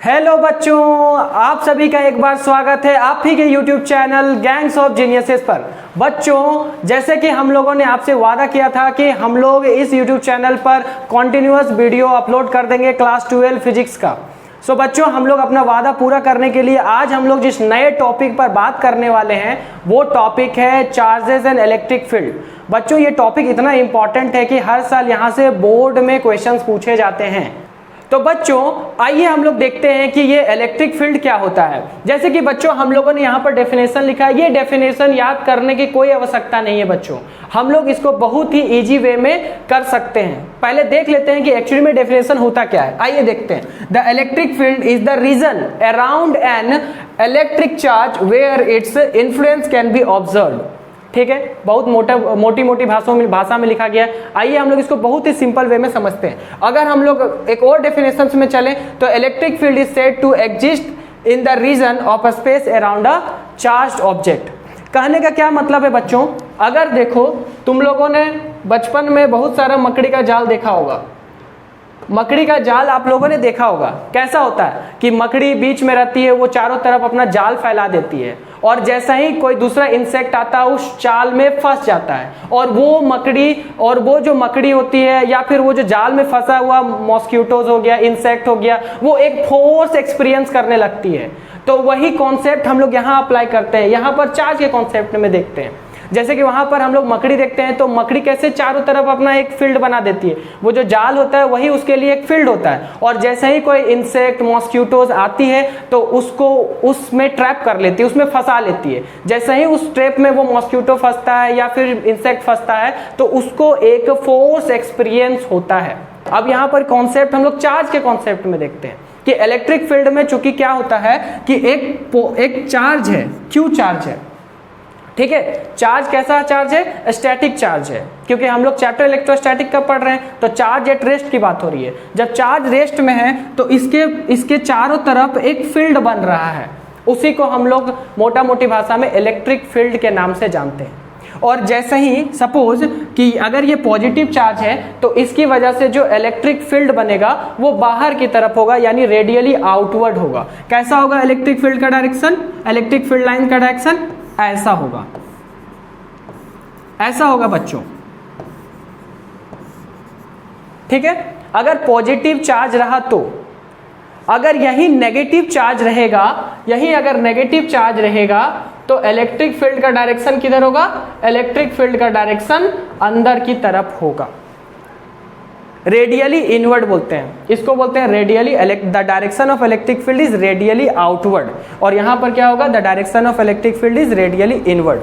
Hello बच्चों, आप सभी का एक बार स्वागत है आप ही के YouTube channel gangs of geniuses पर। बच्चों, जैसे कि हम लोगों ने आपसे वादा किया था कि हम लोग इस YouTube चैनल पर कॉन्टिन्यूअस वीडियो अपलोड कर देंगे क्लास 12 फिजिक्स का। सो बच्चों, हम लोग अपना वादा पूरा करने के लिए आज हम लोग जिस नए टॉपिक पर बात करने वाले हैं वो टॉपिक है चार्जेस एंड इलेक्ट्रिक फील्ड। बच्चों, ये टॉपिक इतना इंपॉर्टेंट है कि हर साल यहाँ से बोर्ड में क्वेश्चंस पूछे जाते हैं। तो बच्चों, आइए हम लोग देखते हैं कि ये इलेक्ट्रिक फील्ड क्या होता है। जैसे कि बच्चों, हम लोगों ने यहाँ पर डेफिनेशन लिखा है। ये डेफिनेशन याद करने की कोई आवश्यकता नहीं है बच्चों, हम लोग इसको बहुत ही इजी वे में कर सकते हैं। पहले देख लेते हैं कि एक्चुअली में डेफिनेशन होता क्या है। आइए देखते हैं। The electric field is the region around an electric charge where its influence can be observed. ठीक है, बहुत मोटी भाषा में लिखा गया है। आइए हम लोग इसको बहुत ही सिंपल वे में समझते हैं। अगर हम लोग एक और डेफिनेशन में चलें तो electric field is said to exist in the region of a space around a charged object. कहने का क्या मतलब है बच्चों, अगर देखो तुम लोगों ने बचपन में बहुत सारा मकड़ी का जाल देखा होगा। मकड़ी का जाल आप लोगों ने देखा होगा। कैसा होता है कि मकड़ी बीच में रहती है, वो चारों तरफ अपना जाल फैला देती है और जैसा ही कोई दूसरा इंसेक्ट आता है उस जाल में फंस जाता है और वो जो मकड़ी होती है या फिर वो जो जाल में फंसा हुआ मॉस्किटोज हो गया, इंसेक्ट हो गया, वो एक फोर्स एक्सपीरियंस करने लगती है। तो वही कॉन्सेप्ट हम लोग यहाँ अप्लाई करते हैं। यहाँ पर चार्ज के कॉन्सेप्ट में देखते हैं। जैसे कि वहां पर हम लोग मकड़ी देखते हैं तो मकड़ी कैसे चारों तरफ अपना एक फील्ड बना देती है। वो जो जाल होता है वही उसके लिए एक फील्ड होता है और जैसे ही कोई इंसेक्ट मॉस्किटोज आती है तो उसको उसमें ट्रैप कर लेती है, उसमें फंसा लेती है। जैसे ही उस ट्रैप में वो मॉस्किटो फंसता है या फिर इंसेक्ट फंसता है तो उसको एक फोर्स एक्सपीरियंस होता है। अब यहाँ पर कॉन्सेप्ट हम लोग चार्ज के कॉन्सेप्ट में देखते हैं कि इलेक्ट्रिक फील्ड में चूंकि क्या होता है कि एक चार्ज है, क्यू चार्ज है। ठीक है, चार्ज कैसा चार्ज है? स्टैटिक चार्ज है, क्योंकि हम लोग चैप्टर इलेक्ट्रोस्टैटिक का पढ़ रहे हैं तो चार्ज एट रेस्ट की बात हो रही है। जब चार्ज रेस्ट में है तो इसके चारों तरफ एक फील्ड बन रहा है, उसी को हम लोग मोटी भाषा में इलेक्ट्रिक फील्ड के नाम से जानते हैं। और जैसे ही सपोज कि अगर ये पॉजिटिव चार्ज है तो इसकी वजह से जो इलेक्ट्रिक फील्ड बनेगा वो बाहर की तरफ होगा, यानी रेडियली आउटवर्ड होगा। कैसा होगा इलेक्ट्रिक फील्ड का डायरेक्शन? इलेक्ट्रिक फील्ड लाइन का डायरेक्शन ऐसा होगा, ऐसा होगा बच्चों। ठीक है, अगर पॉजिटिव चार्ज रहा तो, अगर यही नेगेटिव चार्ज रहेगा, अगर नेगेटिव चार्ज रहेगा तो इलेक्ट्रिक फील्ड का डायरेक्शन किधर होगा? इलेक्ट्रिक फील्ड का डायरेक्शन अंदर की तरफ होगा। रेडियली इनवर्ड बोलते हैं इसको, बोलते हैं radially. The direction of electric field is radially outward और यहां पर क्या होगा? The direction of electric field is radially inward.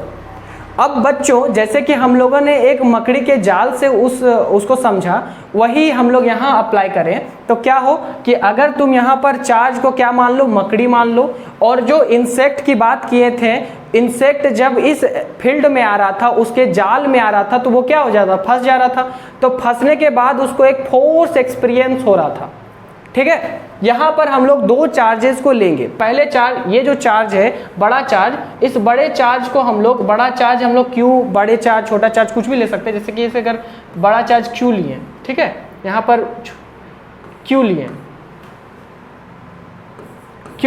अब बच्चों, जैसे कि हम लोगों ने एक मकड़ी के जाल से उसको समझा, वही हम लोग यहाँ अप्लाई करें तो क्या हो कि अगर तुम यहाँ पर चार्ज को क्या मान लो? मकड़ी मान लो। और जो इंसेक्ट की बात किए थे, इंसेक्ट जब इस फील्ड में आ रहा था, उसके जाल में आ रहा था तो वो क्या हो जाता? फंस जा रहा था। तो फंसने के बाद उसको एक फोर्स एक्सपीरियंस हो रहा था। ठीक है, यहां पर हम लोग दो चार्जेस को लेंगे। पहले चार्ज, ये जो चार्ज है बड़ा चार्ज, इस बड़े चार्ज को हम लोग, बड़ा चार्ज हम लोग क्यू, बड़े चार्ज, छोटा चार्ज कुछ भी ले सकते हैं। जैसे कि इसे अगर बड़ा चार्ज क्यू लिए, ठीक है, यहां पर क्यू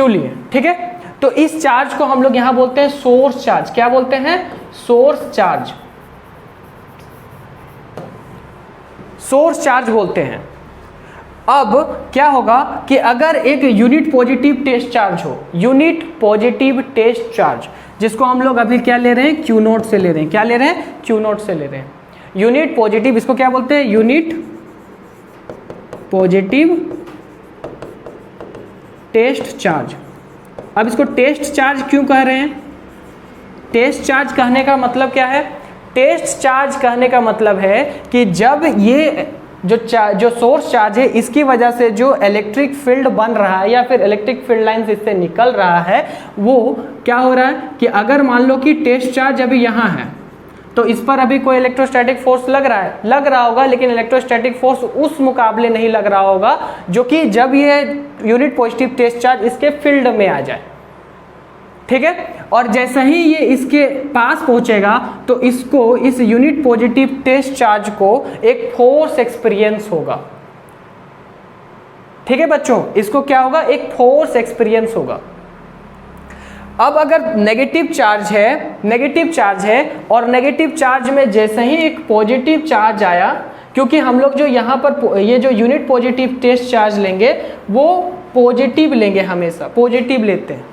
लिए, ठीक है। तो इस चार्ज को हम लोग यहां बोलते हैं सोर्स चार्ज। क्या बोलते हैं? सोर्स चार्ज, सोर्स चार्ज बोलते हैं। अब क्या होगा कि अगर एक यूनिट पॉजिटिव टेस्ट चार्ज हो, यूनिट पॉजिटिव टेस्ट चार्ज, जिसको हम लोग अभी क्या ले रहे हैं? क्यू नोट से ले रहे हैं। क्या ले रहे हैं? क्यू नोट से ले रहे हैं। यूनिट पॉजिटिव, इसको क्या बोलते हैं? Unit positive test charge. अब इसको टेस्ट चार्ज क्यों कह रहे हैं? टेस्ट चार्ज कहने का मतलब क्या है? टेस्ट चार्ज कहने का मतलब है कि जब ये जो सोर्स चार्ज है, इसकी वजह से जो इलेक्ट्रिक फील्ड बन रहा है या फिर इलेक्ट्रिक फील्ड लाइन इससे निकल रहा है, वो क्या हो रहा है कि अगर मान लो कि टेस्ट चार्ज अभी यहाँ है तो इस पर अभी कोई इलेक्ट्रोस्टैटिक फोर्स लग रहा होगा, लेकिन इलेक्ट्रोस्टैटिक फोर्स उस मुकाबले नहीं लग रहा होगा जो कि जब ये यूनिट पॉजिटिव टेस्ट चार्ज इसके फील्ड में आ जाए। ठीक है, और जैसे ही ये इसके पास पहुंचेगा तो इसको, इस यूनिट पॉजिटिव टेस्ट चार्ज को एक फोर्स एक्सपीरियंस होगा। ठीक है बच्चों, इसको क्या होगा, एक फोर्स एक्सपीरियंस होगा। अब अगर नेगेटिव चार्ज है और नेगेटिव चार्ज में जैसे ही एक पॉजिटिव चार्ज आया, क्योंकि हम लोग जो यहाँ पर ये जो यूनिट पॉजिटिव टेस्ट चार्ज लेंगे वो पॉजिटिव लेंगे, हमेशा पॉजिटिव लेते हैं,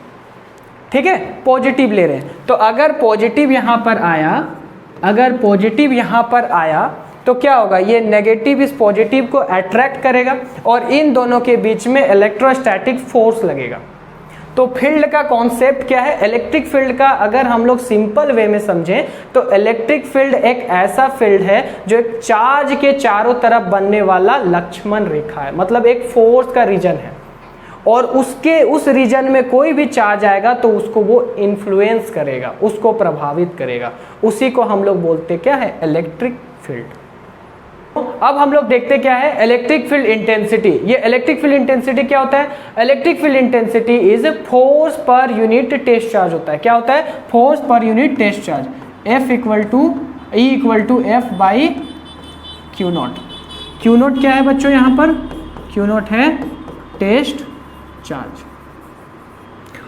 ठीक है, पॉजिटिव ले रहे हैं। तो अगर पॉजिटिव यहाँ पर आया तो क्या होगा, ये नेगेटिव इस पॉजिटिव को अट्रैक्ट करेगा और इन दोनों के बीच में इलेक्ट्रोस्टैटिक फोर्स लगेगा। तो फील्ड का कॉन्सेप्ट क्या है, इलेक्ट्रिक फील्ड का अगर हम लोग सिंपल वे में समझें तो इलेक्ट्रिक फील्ड एक ऐसा फील्ड है जो एक चार्ज के चारों तरफ बनने वाला लक्ष्मण रेखा है, मतलब एक फोर्स का रीजन है, और उस रीजन में कोई भी चार्ज आएगा तो उसको वो इन्फ्लुएंस करेगा, उसको प्रभावित करेगा, उसी को हम लोग बोलते क्या है, इलेक्ट्रिक फील्ड। अब हम लोग देखते क्या है, इलेक्ट्रिक फील्ड इंटेंसिटी। ये इलेक्ट्रिक फील्ड इंटेंसिटी क्या होता है, electric field intensity is force per unit test charge होता है। क्या होता है, force per unit test charge. F equal to F by q naught. Q naught क्या है बच्चों, यहाँ पर क्यू नॉट है टेस्ट चार्ज।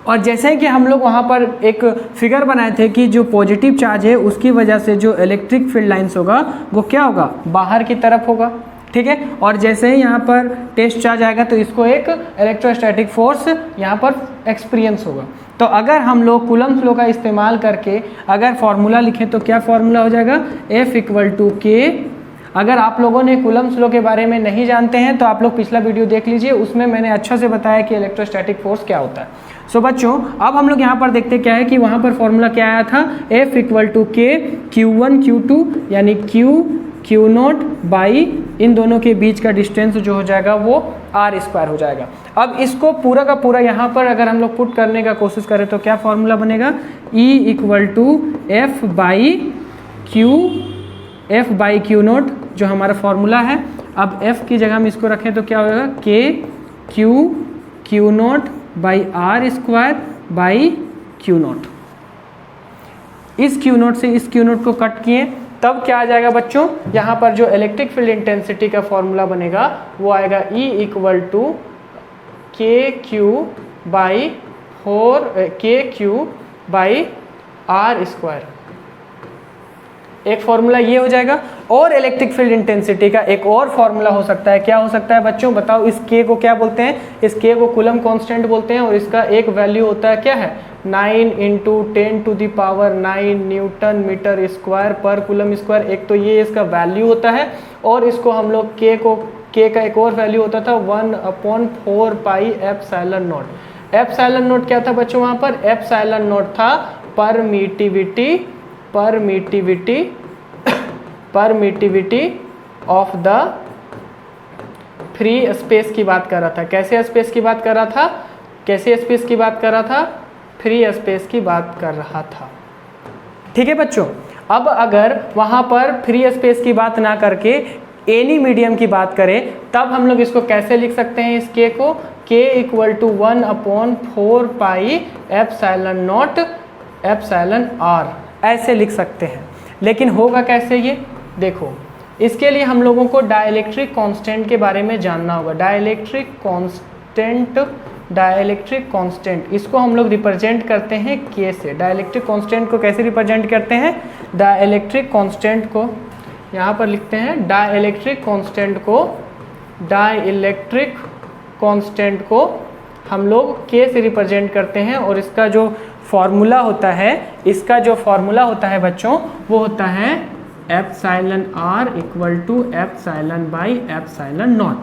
और जैसे कि हम लोग वहाँ पर एक फिगर बनाए थे कि जो पॉजिटिव चार्ज है उसकी वजह से जो इलेक्ट्रिक फील्ड लाइंस होगा वो क्या होगा, बाहर की तरफ होगा, ठीक है। और जैसे ही यहाँ पर टेस्ट चार्ज आएगा तो इसको एक इलेक्ट्रोस्टैटिक फोर्स यहाँ पर एक्सपीरियंस होगा। तो अगर हम लोग कूलम्ब्स लॉ का इस्तेमाल करके अगर फॉर्मूला लिखें तो क्या फॉर्मूला हो जाएगा, F इक्वल टू के। अगर आप लोगों ने कूलम्ब्स लॉ के बारे में नहीं जानते हैं तो आप लोग पिछला वीडियो देख लीजिए, उसमें मैंने अच्छा से बताया कि इलेक्ट्रोस्टैटिक फोर्स क्या होता है। सो बच्चों अब हम लोग यहाँ पर देखते क्या है कि वहाँ पर फॉर्मूला क्या आया था, F इक्वल टू के Q1 Q2 यानी Q नॉट बाई इन दोनों के बीच का डिस्टेंस जो हो जाएगा वो R स्क्वायर हो जाएगा। अब इसको पूरा का पूरा यहाँ पर अगर हम लोग पुट करने का कोशिश करें तो क्या फॉर्मूला बनेगा, E equal to F by q naught जो हमारा फॉर्मूला है। अब F की जगह हम इसको रखें तो क्या होगा, Q not by R square by q not. इस क्यू नॉट से इस क्यू नॉट को कट किए तब क्या आ जाएगा बच्चों, यहाँ पर जो इलेक्ट्रिक फील्ड इंटेंसिटी का फॉर्मूला बनेगा वो आएगा E equal to KQ by R square. एक फॉर्मूला ये हो जाएगा। और इलेक्ट्रिक फील्ड इंटेंसिटी का एक और फॉर्मूला हो सकता है, क्या हो सकता है बच्चों बताओ, इस K को क्या बोलते हैं, इस K को कूलम्ब कांस्टेंट बोलते हैं और इसका एक वैल्यू होता है क्या है, 9 इंटू 10⁹ न्यूटन मीटर स्क्वायर पर कूलम्ब स्क्वायर। एक तो ये इसका वैल्यू होता है और इसको हम लोग K का एक और वैल्यू होता था 1/4 pi epsilon naught. Epsilon not क्या था बच्चों, वहाँ पर एप्सिलॉन नॉट था permittivity of the free space की बात कर रहा था। कैसे स्पेस की बात कर रहा था, फ्री स्पेस की बात कर रहा था, ठीक है बच्चों। अब अगर वहाँ पर फ्री स्पेस की बात ना करके एनी मीडियम की बात करें तब हम लोग इसको कैसे लिख सकते हैं, इस K को K equal to 1/4 pi epsilon naught epsilon R ऐसे लिख सकते हैं। लेकिन होगा कैसे ये देखो, इसके लिए हम लोगों को डाइलेक्ट्रिक कांस्टेंट के बारे में जानना होगा। डाइलेक्ट्रिक कांस्टेंट इसको हम लोग रिप्रेजेंट करते हैं K से। डाइलेक्ट्रिक कांस्टेंट को कैसे रिप्रेजेंट करते हैं, डाइलेक्ट्रिक कांस्टेंट को यहाँ पर लिखते हैं, डाइलेक्ट्रिक कांस्टेंट को हम लोग K से रिप्रेजेंट करते हैं और इसका जो फॉर्मूला होता है बच्चों वो होता है epsilon R equal to epsilon by epsilon naught,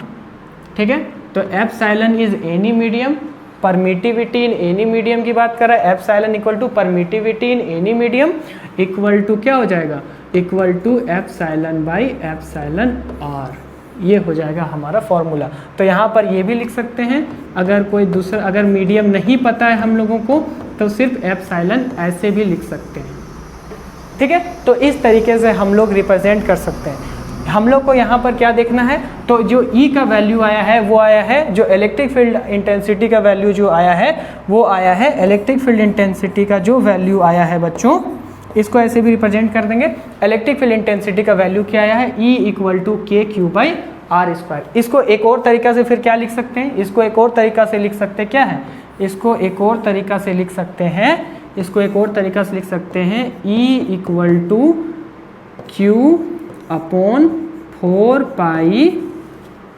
ठीक है। तो epsilon is any medium, permittivity in any medium की बात कर रहा है, epsilon equal to permittivity in any medium equal to क्या हो जाएगा, equal to epsilon by epsilon R। ये हो जाएगा हमारा फॉर्मूला। तो यहाँ पर ये भी लिख सकते हैं, अगर कोई दूसरा अगर मीडियम नहीं पता है हम लोगों को तो सिर्फ एप्सिलॉन ऐसे भी लिख सकते हैं, ठीक है। तो इस तरीके से हम लोग रिप्रेजेंट कर सकते हैं। हम लोग को यहाँ पर क्या देखना है, तो जो E का वैल्यू आया है वो आया है, जो इलेक्ट्रिक फील्ड इंटेंसिटी का वैल्यू जो आया है वो आया है, इलेक्ट्रिक फील्ड इंटेंसिटी का जो वैल्यू आया है बच्चों इसको ऐसे भी रिप्रेजेंट कर देंगे। इलेक्ट्रिक फील्ड इंटेंसिटी का वैल्यू क्या आया है, E equal to KQ by R square. इसको एक और तरीका से फिर क्या लिख सकते हैं, इसको एक और तरीका से लिख सकते हैं, क्या है, इसको एक और तरीका से लिख सकते हैं, इसको एक और तरीका से लिख सकते हैं E equal to q upon 4 pi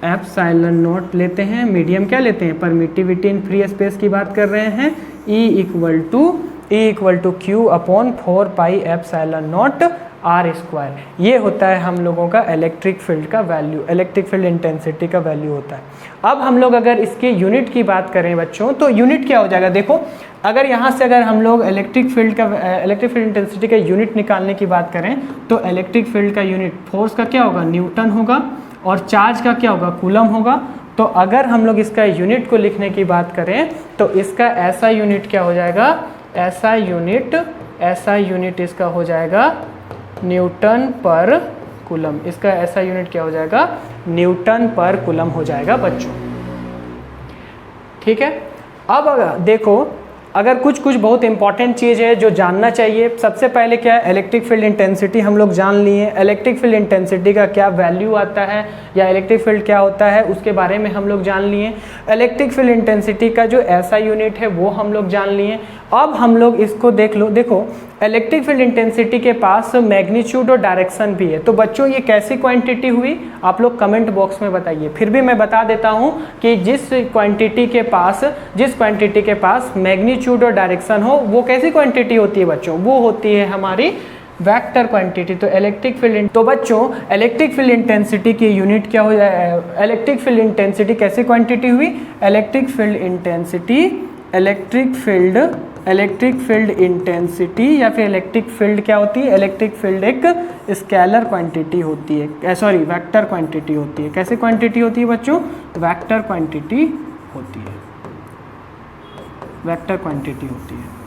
epsilon naught लेते हैं, मीडियम क्या लेते हैं, परमिटिविटी इन फ्री स्पेस की बात कर रहे हैं, E equal to q upon 4 pi epsilon naught R square. ये होता है हम लोगों का इलेक्ट्रिक फील्ड का वैल्यू, इलेक्ट्रिक फील्ड इंटेंसिटी का वैल्यू होता है। अब हम लोग अगर इसके यूनिट की बात करें बच्चों, तो यूनिट क्या हो जाएगा, देखो अगर यहाँ से अगर हम लोग इलेक्ट्रिक फील्ड इंटेंसिटी का यूनिट निकालने की बात करें, तो इलेक्ट्रिक फील्ड का यूनिट फोर्स का क्या होगा, न्यूटन होगा, और चार्ज का क्या होगा, कूलम होगा। तो अगर हम लोग इसका यूनिट को लिखने की बात करें तो इसका ऐसा यूनिट क्या हो जाएगा, ऐसा यूनिट इसका हो जाएगा न्यूटन पर कूलम। इसका ऐसा यूनिट क्या हो जाएगा, न्यूटन पर कूलम हो जाएगा बच्चों। ठीक है, अब देखो अगर कुछ बहुत इंपॉर्टेंट चीज़ है जो जानना चाहिए। सबसे पहले क्या है, इलेक्ट्रिक फील्ड इंटेंसिटी हम लोग जान लिए, इलेक्ट्रिक फील्ड इंटेंसिटी का क्या वैल्यू आता है या इलेक्ट्रिक फील्ड क्या होता है उसके बारे में हम लोग जान लिए। इलेक्ट्रिक फील्ड इंटेंसिटी का जो ऐसा यूनिट है वो हम लोग जान लिए। अब हम लोग इसको देख लो, देखो इलेक्ट्रिक फील्ड इंटेंसिटी के पास मैग्नीट्यूड और डायरेक्शन भी है। तो बच्चों ये कैसी क्वांटिटी हुई, आप लोग कमेंट बॉक्स में बताइए। फिर भी मैं बता देता हूँ कि जिस क्वांटिटी के पास मैग्नीट्यूड और डायरेक्शन हो वो कैसी क्वांटिटी होती है बच्चों, वो होती है हमारी वेक्टर क्वांटिटी। तो इलेक्ट्रिक फील्ड, तो बच्चों इलेक्ट्रिक फील्ड इंटेंसिटी की यूनिट क्या हो जाए, इलेक्ट्रिक फील्ड इंटेंसिटी कैसी क्वांटिटी हुई, इलेक्ट्रिक फील्ड इंटेंसिटी या फिर इलेक्ट्रिक फील्ड क्या होती है, इलेक्ट्रिक फील्ड एक स्केलर क्वांटिटी होती है, सॉरी वेक्टर क्वांटिटी होती है। कैसे क्वांटिटी होती है बच्चों, वेक्टर क्वांटिटी होती है, वेक्टर क्वांटिटी होती है,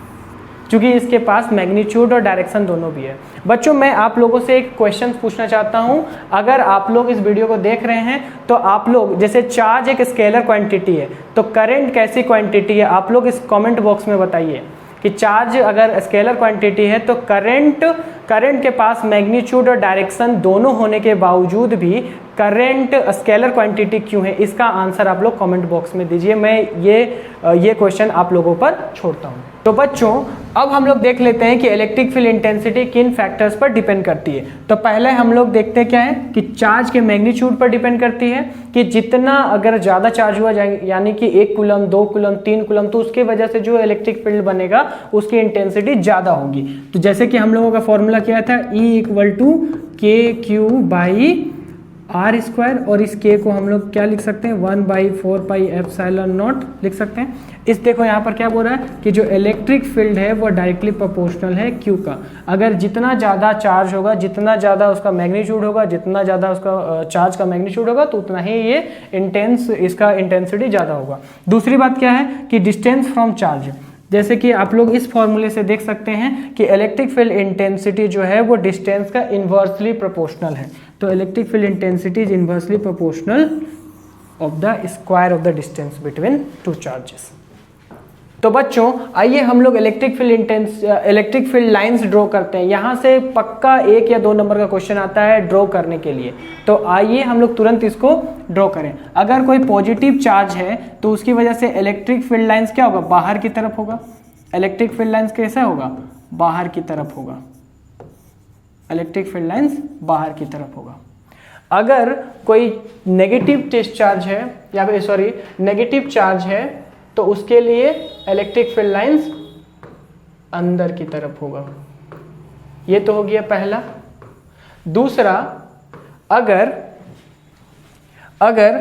क्योंकि इसके पास मैग्नीट्यूड और डायरेक्शन दोनों भी है। बच्चों मैं आप लोगों से एक क्वेश्चन पूछना चाहता हूं, अगर आप लोग इस वीडियो को देख रहे हैं तो आप लोग, जैसे चार्ज एक स्केलर क्वांटिटी है तो करंट कैसी क्वांटिटी है, आप लोग इस कमेंट बॉक्स में बताइए कि चार्ज अगर स्केलर क्वांटिटी है तो करंट के पास मैग्नीट्यूड और डायरेक्शन दोनों होने के बावजूद भी करंट स्केलर क्वांटिटी क्यों है, इसका आंसर आप लोग कमेंट बॉक्स में दीजिए। मैं ये क्वेश्चन आप लोगों पर छोड़ता हूं। तो बच्चों अब हम लोग देख लेते हैं कि इलेक्ट्रिक फील्ड इंटेंसिटी किन फैक्टर्स पर डिपेंड करती है। तो पहले हम लोग देखते हैं क्या है कि चार्ज के मैग्नीट्यूड पर डिपेंड करती है, कि जितना अगर ज़्यादा चार्ज हुआ यानी कि 1 कूलम 2 कूलम 3 कूलम, तो उसके वजह से जो इलेक्ट्रिक फील्ड बनेगा उसकी इंटेंसिटी ज़्यादा होगी। तो जैसे कि हम लोगों का फॉर्मूला क्या था, E equal to KQ by R square, और इस k को हम लोग क्या लिख सकते हैं, 1/4 पाई एप्सिलॉन नॉट लिख सकते हैं। इस देखो यहाँ पर क्या बोल रहा है कि जो इलेक्ट्रिक फील्ड है वो डायरेक्टली प्रोपोर्शनल है Q का। अगर जितना ज़्यादा चार्ज होगा, जितना ज़्यादा उसका मैग्नीट्यूड होगा, जितना ज़्यादा उसका चार्ज का मैग्नीट्यूड होगा तो उतना ही ये इसका इंटेंसिटी ज़्यादा होगा। दूसरी बात क्या है कि डिस्टेंस फ्रॉम चार्ज, जैसे कि आप लोग इस फॉर्मूले से देख सकते हैं कि इलेक्ट्रिक फील्ड इंटेंसिटी जो है वो डिस्टेंस का इन्वर्सली प्रोपोर्शनल है। तो electric field intensity is inversely proportional of the square of the distance between two charges. तो बच्चों आइए हम लोग इलेक्ट्रिक फील्ड लाइंस ड्रॉ करते हैं। यहाँ से पक्का 1 या 2 नंबर का क्वेश्चन आता है ड्रॉ करने के लिए। तो आइए हम लोग तुरंत इसको ड्रॉ करें। अगर कोई पॉजिटिव चार्ज है तो उसकी वजह से इलेक्ट्रिक फील्ड लाइंस क्या होगा, बाहर की तरफ होगा। इलेक्ट्रिक फील्ड लाइंस कैसा होगा, बाहर की तरफ होगा। इलेक्ट्रिक फील्ड लाइंस बाहर की तरफ होगा। अगर कोई नेगेटिव चार्ज है या फिर सॉरी नेगेटिव चार्ज है तो उसके लिए इलेक्ट्रिक फील्ड लाइंस अंदर की तरफ होगा। ये तो हो गया पहला। दूसरा, अगर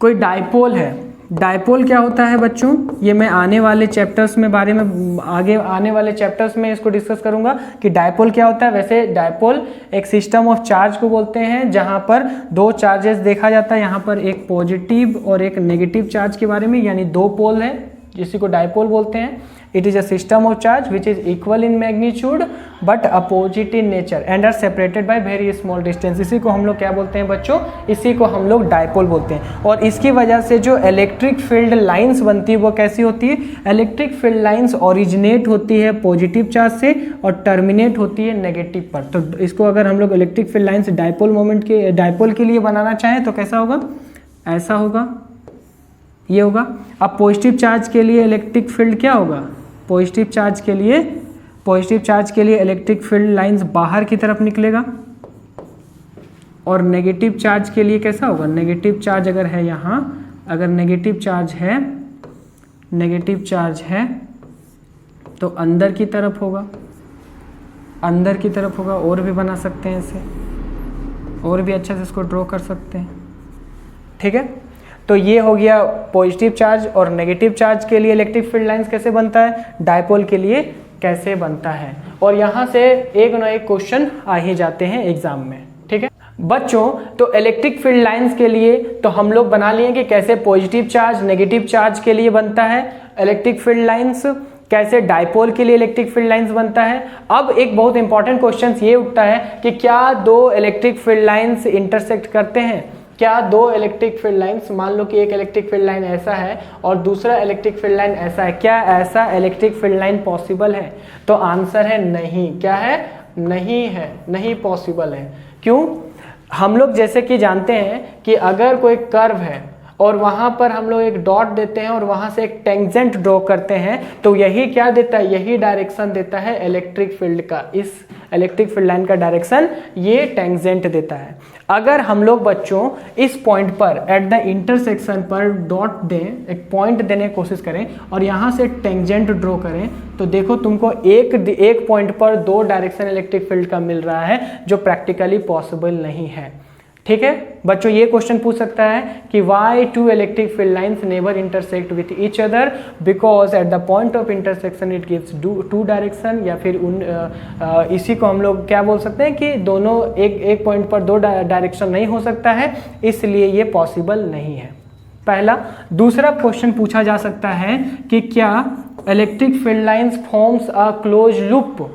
कोई डायपोल है, डायपोल क्या होता है बच्चों, ये मैं आने वाले चैप्टर्स में बारे में आगे आने वाले चैप्टर्स में इसको डिस्कस करूंगा कि डायपोल क्या होता है। वैसे डायपोल एक सिस्टम ऑफ चार्ज को बोलते हैं जहां पर 2 चार्जेस देखा जाता है, यहां पर एक पॉजिटिव और एक नेगेटिव चार्ज के बारे में, यानी 2 पोल है जिसी को डायपोल बोलते हैं। It is a system of charge which is equal in magnitude but opposite in nature and are separated by very small distance. इसी को हम लोग क्या बोलते हैं बच्चों, इसी को हम लोग डायपोल बोलते हैं। और इसकी वजह से जो इलेक्ट्रिक फील्ड लाइंस बनती है वो कैसी होती है, इलेक्ट्रिक फील्ड लाइंस ओरिजिनेट होती है पॉजिटिव चार्ज से और टर्मिनेट होती है नेगेटिव पर। तो इसको अगर हम लोग इलेक्ट्रिक फील्ड लाइंस डायपोल के लिए बनाना चाहें तो कैसा होगा, ऐसा होगा, ये होगा। अब पॉजिटिव चार्ज के लिए इलेक्ट्रिक फील्ड क्या होगा, पॉजिटिव चार्ज के लिए इलेक्ट्रिक फील्ड लाइंस बाहर की तरफ निकलेगा और नेगेटिव चार्ज के लिए कैसा होगा, नेगेटिव चार्ज अगर है यहाँ, अगर नेगेटिव चार्ज है तो अंदर की तरफ होगा, और भी बना सकते हैं इसे, और भी अच्छे से इसको ड्रॉ कर सकते हैं, ठीक है। तो ये हो गया पॉजिटिव चार्ज और नेगेटिव चार्ज के लिए इलेक्ट्रिक फील्ड लाइंस कैसे बनता है, डायपोल के लिए कैसे बनता है। और यहाँ से एक ना एक क्वेश्चन आ ही जाते हैं एग्जाम में, ठीक है बच्चों। तो इलेक्ट्रिक फील्ड लाइंस के लिए तो हम लोग बना लिए कि कैसे पॉजिटिव चार्ज नेगेटिव चार्ज के लिए बनता है इलेक्ट्रिक फील्ड लाइंस, कैसे डायपोल के लिए इलेक्ट्रिक फील्ड लाइंस बनता है। अब एक बहुत इंपॉर्टेंट क्वेश्चन ये उठता है कि क्या दो इलेक्ट्रिक फील्ड लाइंस इंटरसेक्ट करते हैं, क्या दो इलेक्ट्रिक फील्ड लाइंस, मान लो कि एक इलेक्ट्रिक फील्ड लाइन ऐसा है और दूसरा इलेक्ट्रिक फील्ड लाइन ऐसा है, क्या ऐसा इलेक्ट्रिक फील्ड लाइन पॉसिबल है? तो आंसर है नहीं। क्या है? नहीं है, नहीं पॉसिबल है। क्यों? हम लोग जैसे कि जानते हैं कि अगर कोई कर्व है और वहां पर हम लोग एक डॉट देते हैं और वहां से एक टेंजेंट ड्रॉ करते हैं तो यही क्या देता है, यही डायरेक्शन देता है इलेक्ट्रिक फील्ड का, इस इलेक्ट्रिक फील्ड लाइन का डायरेक्शन ये टेंजेंट देता है। अगर हम लोग बच्चों इस पॉइंट पर एट द इंटरसेक्शन पर डॉट दें, एक पॉइंट देने की कोशिश करें और यहाँ से टेंजेंट ड्रॉ करें तो देखो तुमको एक पॉइंट पर दो डायरेक्शन इलेक्ट्रिक फील्ड का मिल रहा है जो प्रैक्टिकली पॉसिबल नहीं है। ठीक है बच्चों, ये क्वेश्चन पूछ सकता है कि why two electric field lines never intersect with each other because at the point of intersection it gives two direction, या फिर इसी को हम लोग क्या बोल सकते हैं कि दोनों एक पॉइंट पर दो डायरेक्शन नहीं हो सकता है, इसलिए ये पॉसिबल नहीं है। पहला। दूसरा क्वेश्चन पूछा जा सकता है कि क्या electric field lines forms a close loop,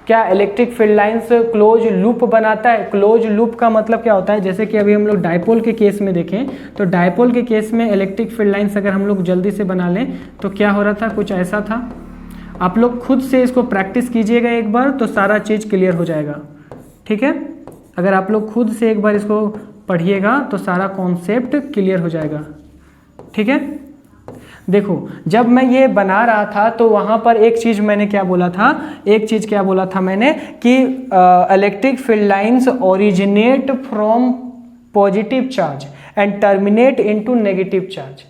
क्या electric field lines close loop बनाता है? क्लोज लूप का मतलब क्या होता है, जैसे कि अभी हम लोग डायपोल के केस में देखें तो डायपोल के केस में इलेक्ट्रिक फील्ड लाइंस अगर हम लोग जल्दी से बना लें तो क्या हो रहा था, कुछ ऐसा था। आप लोग खुद से इसको प्रैक्टिस कीजिएगा एक बार तो सारा चीज़ क्लियर हो जाएगा, ठीक है। अगर आप लोग खुद से एक बार इसको पढ़िएगा तो सारा कॉन्सेप्ट क्लियर हो जाएगा, ठीक है। देखो जब मैं ये बना रहा था तो वहाँ पर एक चीज़ मैंने क्या बोला था, मैंने कि electric field lines originate from positive charge and terminate into negative charge,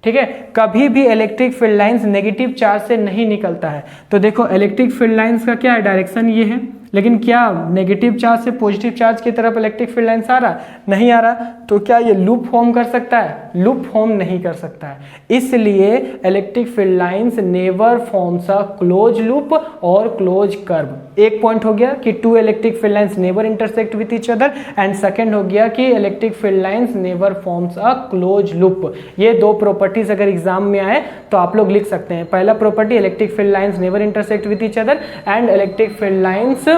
ठीक है। कभी भी electric field lines negative charge से नहीं निकलता है। तो देखो इलेक्ट्रिक फील्ड लाइंस का क्या है, डायरेक्शन ये है, लेकिन क्या नेगेटिव चार्ज से पॉजिटिव चार्ज की तरफ इलेक्ट्रिक फील्ड लाइंस आ रहा है? नहीं आ रहा। तो क्या ये लूप फॉर्म कर सकता है? लूप फॉर्म नहीं कर सकता है। इसलिए electric field lines never forms a close loop और क्लोज कर्व। एक पॉइंट हो गया कि two electric field lines never intersect with each other, and second हो गया कि electric field lines never forms a close loop. ये दो प्रॉपर्टीज अगर एग्जाम में आए तो आप लोग लिख सकते हैं। पहला property, electric field lines never intersect with each other, and electric field lines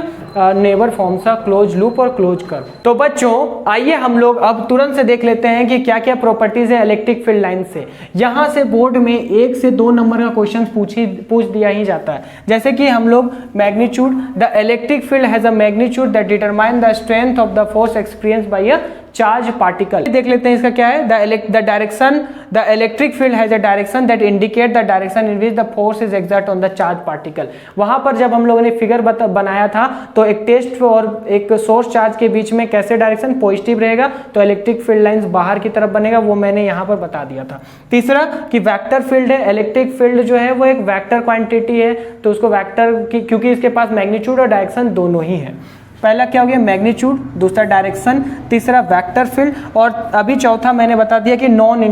never forms a close loop और क्लोज कर्व। तो बच्चों आइए हम लोग अब तुरंत से देख लेते हैं कि क्या क्या प्रॉपर्टीज है इलेक्ट्रिक फील्ड लाइन से। यहां से बोर्ड में 1 से 2 नंबर का क्वेश्चन पूछ दिया ही जाता है। जैसे कि हम लोग magnitude, the electric field has a magnitude that determine the strength of the force experienced bye a charge particle. देख लेते हैं इसका क्या है, the electric field has a direction that indicate the direction in which the force is exert on the charge particle. वहां पर जब हम लोगों ने फिगर बनाया था तो एक टेस्ट और एक सोर्स चार्ज के बीच में कैसे डायरेक्शन पॉजिटिव रहेगा, तो इलेक्ट्रिक फील्ड लाइंस बाहर की तरफ बनेगा, वो मैंने यहां पर बता दिया था। तीसरा कि वेक्टर फील्ड है, इलेक्ट्रिक फील्ड जो है वो एक वेक्टर क्वांटिटी है, तो उसको वेक्टर क्योंकि इसके पास मैग्नीट्यूड और डायरेक्शन दोनों ही है। पहला क्या हो गया, मैग्नीट्यूड, दूसरा डायरेक्शन, तीसरा वेक्टर फील्ड, और अभी चौथा मैंने बता दिया कि नॉन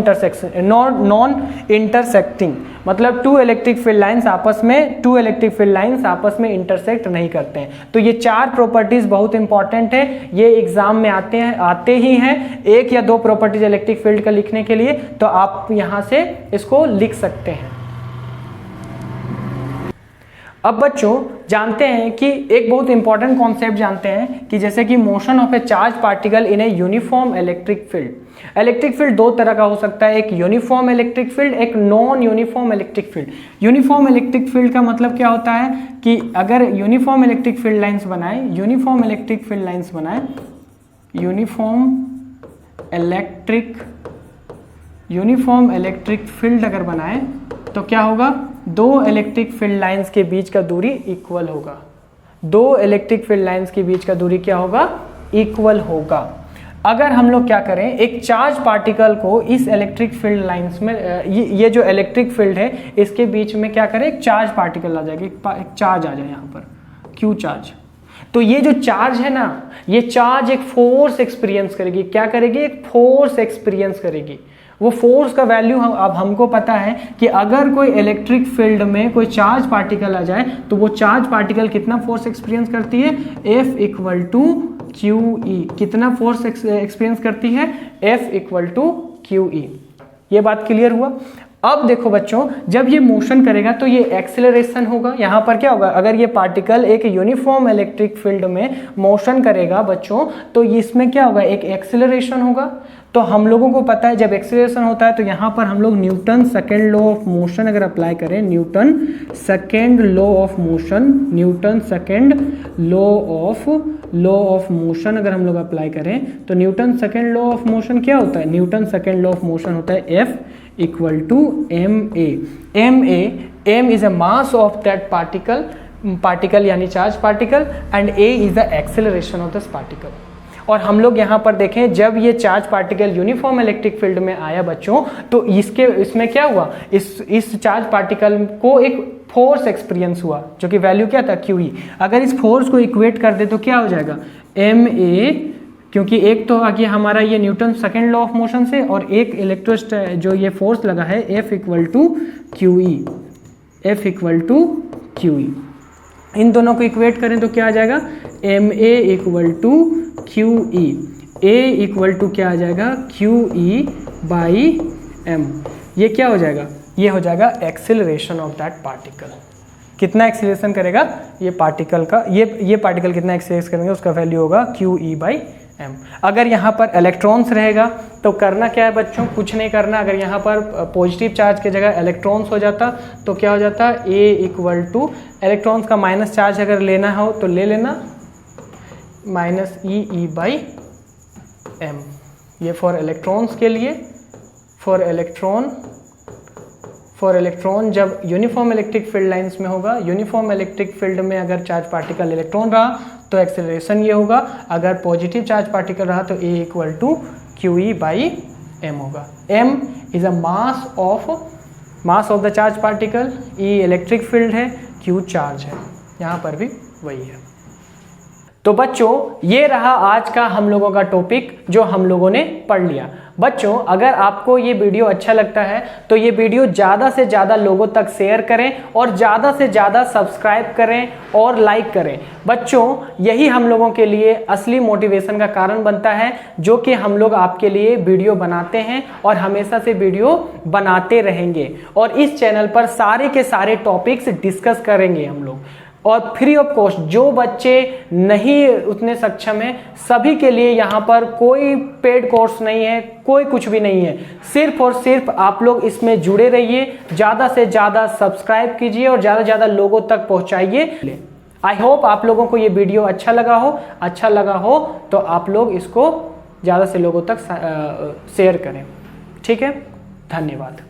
इंटरसेक्टिंग, मतलब टू इलेक्ट्रिक फील्ड लाइंस आपस में इंटरसेक्ट नहीं करते हैं। तो ये 4 प्रॉपर्टीज बहुत इंपॉर्टेंट है, ये एग्जाम में आते ही हैं। 1 या 2 प्रॉपर्टीज इलेक्ट्रिक फील्ड का लिखने के लिए, तो आप यहां से इसको लिख सकते हैं। अब बच्चों जानते हैं कि एक बहुत इंपॉर्टेंट कॉन्सेप्ट जानते हैं कि जैसे कि motion of A charge particle in a uniform electric field. Electric field दो तरह का हो सकता है, एक यूनिफॉर्म इलेक्ट्रिक फील्ड, एक non uniform electric field. Uniform electric field का मतलब क्या होता है कि अगर यूनिफॉर्म इलेक्ट्रिक फील्ड लाइंस बनाए, यूनिफॉर्म इलेक्ट्रिक फील्ड लाइंस बनाए, यूनिफॉर्म इलेक्ट्रिक फील्ड अगर बनाए तो क्या होगा, दो इलेक्ट्रिक फील्ड लाइंस के बीच का दूरी इक्वल होगा। दो इलेक्ट्रिक फील्ड लाइंस के बीच का दूरी क्या होगा, इक्वल होगा। अगर हम लोग क्या करें, एक चार्ज पार्टिकल को इस इलेक्ट्रिक फील्ड लाइंस में ये जो इलेक्ट्रिक फील्ड है इसके बीच में क्या करें, एक चार्ज पार्टिकल आ जाएगा, एक चार्ज आ जाए यहाँ पर, क्यू चार्ज। तो ये जो चार्ज है ना, ये चार्ज एक फोर्स एक्सपीरियंस करेगी। क्या करेगी, एक फोर्स एक्सपीरियंस करेगी। वो फोर्स का वैल्यू अब हमको पता है कि अगर कोई इलेक्ट्रिक फील्ड में कोई चार्ज पार्टिकल आ जाए तो वो चार्ज पार्टिकल कितना फोर्स एक्सपीरियंस करती है, F equal to Q E. कितना फोर्स एक्सपीरियंस करती है, F equal to Q E. ये बात क्लियर हुआ। अब देखो बच्चों, जब ये मोशन करेगा तो ये एक्सेलरेशन होगा। यहाँ पर क्या होगा, अगर ये पार्टिकल एक यूनिफॉर्म इलेक्ट्रिक फील्ड में मोशन करेगा बच्चों, तो इसमें क्या होगा, एक एक्सेलरेशन होगा। तो हम लोगों को पता है जब एक्सेलरेशन होता है तो यहाँ पर हम लोग Newton second law of motion अगर अप्लाई करें, Newton second law of motion, Newton second law of motion अगर हम लोग अप्लाई करें तो Newton second law of motion क्या होता है, Newton second law of motion होता है F equal to m is a mass of that particle यानी charge particle, and a is the acceleration of this particle. और हम लोग यहाँ पर देखें, जब ये charge particle uniform electric field में आया बच्चों, तो इसमें क्या हुआ, इस चार्ज पार्टिकल को एक फोर्स एक्सपीरियंस हुआ जो कि वैल्यू क्या था, क्यू ई। अगर इस फोर्स को इक्वेट कर दे तो क्या हो जाएगा, एम ए, क्योंकि एक तो आ गया हमारा ये Newton second law of motion से, और एक इलेक्ट्रोस्ट जो ये फोर्स लगा है F equal to Q E, F equal to Q E. इन दोनों को इक्वेट करें तो क्या आ जाएगा, M A equal to Q E, A equal to क्या आ जाएगा, क्यू ई बाई एम। ये क्या हो जाएगा, ये हो जाएगा एक्सेलरेशन ऑफ दैट पार्टिकल। कितना एक्सेलरेशन करेगा ये पार्टिकल का, ये पार्टिकल कितना एक्सेलरेट करेंगे, उसका वैल्यू होगा क्यू ई बाई एम। अगर यहाँ पर इलेक्ट्रॉन्स रहेगा तो करना क्या है बच्चों, कुछ नहीं करना। अगर यहाँ पर पॉजिटिव चार्ज की जगह इलेक्ट्रॉन्स हो जाता तो क्या हो जाता, ए इक्वल टू इलेक्ट्रॉन्स का माइनस चार्ज अगर लेना हो तो ले लेना, माइनस ई बाई एम। ये फॉर इलेक्ट्रॉन्स के लिए, फॉर इलेक्ट्रॉन जब यूनिफॉर्म इलेक्ट्रिक फील्ड लाइंस में होगा, यूनिफॉर्म इलेक्ट्रिक फील्ड में अगर चार्ज पार्टिकल इलेक्ट्रॉन रहा तो एक्सेलरेशन ये होगा। अगर पॉजिटिव चार्ज पार्टिकल रहा तो A equal to Q E by M होगा। M is a mass of the charge particle, E electric field है, क्यू चार्ज है, यहाँ पर भी वही है। तो बच्चों ये रहा आज का हम लोगों का टॉपिक जो हम लोगों ने पढ़ लिया। बच्चों अगर आपको ये वीडियो अच्छा लगता है तो ये वीडियो ज़्यादा से ज़्यादा लोगों तक शेयर करें और ज़्यादा से ज़्यादा सब्सक्राइब करें और लाइक करें। बच्चों यही हम लोगों के लिए असली मोटिवेशन का कारण बनता है, जो कि हम लोग आपके लिए वीडियो बनाते हैं और हमेशा से वीडियो बनाते रहेंगे। और इस चैनल पर सारे के सारे टॉपिक्स डिस्कस करेंगे हम लोग, और फ्री ऑफ कॉस्ट। जो बच्चे नहीं उतने सक्षम हैं सभी के लिए यहाँ पर कोई पेड कोर्स नहीं है, कोई कुछ भी नहीं है। सिर्फ और सिर्फ आप लोग इसमें जुड़े रहिए, ज़्यादा से ज़्यादा सब्सक्राइब कीजिए और ज़्यादा से ज़्यादा लोगों तक पहुँचाइए। आई होप आप लोगों को ये वीडियो अच्छा लगा हो तो आप लोग इसको ज़्यादा से लोगों तक शेयर करें। ठीक है, धन्यवाद।